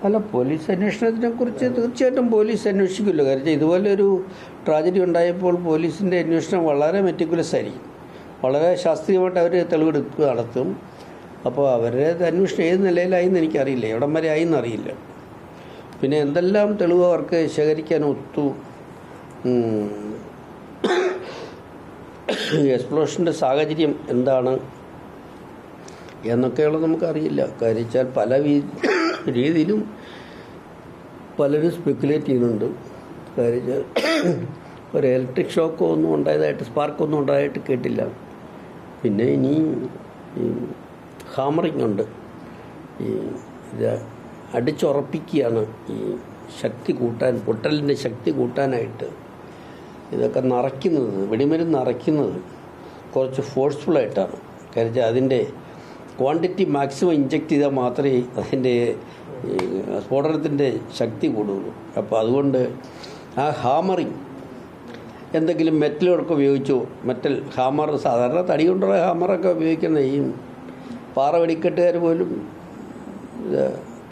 അല്ല, പോലീസ് അന്വേഷണത്തിനെക്കുറിച്ച് തീർച്ചയായിട്ടും പോലീസ് അന്വേഷിക്കുമല്ലോ. കാരണം ഇതുപോലെ ഒരു ട്രാജഡി ഉണ്ടായപ്പോൾ പോലീസിൻ്റെ അന്വേഷണം വളരെ മെറ്റിക്കുലസ് ആയിരിക്കും. വളരെ ശാസ്ത്രീയമായിട്ട് അവർ തെളിവെടുപ്പ് നടത്തും. അപ്പോൾ അവരുടെ അന്വേഷണം ഏത് നിലയിലായെന്ന് എനിക്കറിയില്ല, എവിടം വരെ ആയിന്ന് അറിയില്ല. പിന്നെ എന്തെല്ലാം തെളിവ് അവർക്ക് ശേഖരിക്കാൻ ഒത്തു, എക്സ്പ്ലോഷൻ്റെ സാഹചര്യം എന്താണ് എന്നൊക്കെയുള്ളത് നമുക്കറിയില്ല. കാര്യച്ചാൽ പല രീതിയിലും പലരും സ്പെക്കുലേറ്റ് ചെയ്യുന്നുണ്ട്. കാര്യച്ചാൽ ഒരു ഇലക്ട്രിക് ഷോക്കോ ഒന്നും ഉണ്ടായതായിട്ട്, സ്പാർക്കൊന്നും ഉണ്ടായിട്ട് കേട്ടില്ല. പിന്നെ ഇനി ഈ ഹാമറിങ് ഉണ്ട്, ഈ ഇത് അടിച്ചുറപ്പിക്കുകയാണ് ഈ ശക്തി കൂട്ടാൻ, പൊട്ടലിൻ്റെ ശക്തി കൂട്ടാനായിട്ട് ഇതൊക്കെ നിറയ്ക്കുന്നത്, വെടിമരുന്ന് നിറയ്ക്കുന്നത് കുറച്ച് ഫോഴ്സ്ഫുള്ളായിട്ടാണ്. കാര്യം അതിൻ്റെ ക്വാണ്ടിറ്റി മാക്സിമം ഇഞ്ചെക്ട് ചെയ്താൽ മാത്രമേ അതിൻ്റെ സ്ഫോടനത്തിൻ്റെ ശക്തി കൂടുകയുള്ളൂ. അപ്പോൾ അതുകൊണ്ട് ആ ഹാമറിങ് എന്തെങ്കിലും മെറ്റലുകളൊക്കെ ഉപയോഗിച്ചോ, മെറ്റൽ ഹാമർ, സാധാരണ തടി കൊണ്ടുള്ള ഹാമറൊക്കെ ഉപയോഗിക്കുന്ന ഈ പാറ വെടിക്കെട്ടുകാർ പോലും,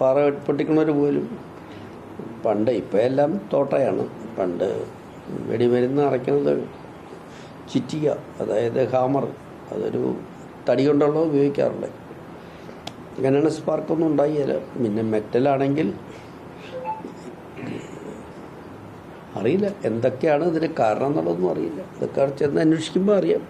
പാറ പൊട്ടിക്കുന്നവർ പോലും പണ്ട്, ഇപ്പോൾ എല്ലാം തോട്ടയാണ്, പണ്ട് വെടിമരുന്ന് അറയ്ക്കുന്നത് ചിറ്റിക, അതായത് ഹാമർ, അതൊരു തടി കൊണ്ടുള്ള ഉപയോഗിക്കാറുണ്ട്. അങ്ങനെയാണ് സ്പാർക്കൊന്നും ഉണ്ടായില്ല. പിന്നെ മെറ്റലാണെങ്കിൽ അറിയില്ല എന്തൊക്കെയാണ് ഇതിന് കാരണം എന്നുള്ളതൊന്നും അറിയില്ല. ഇതൊക്കെ ചെന്ന് അന്വേഷിക്കുമ്പോൾ അറിയാം.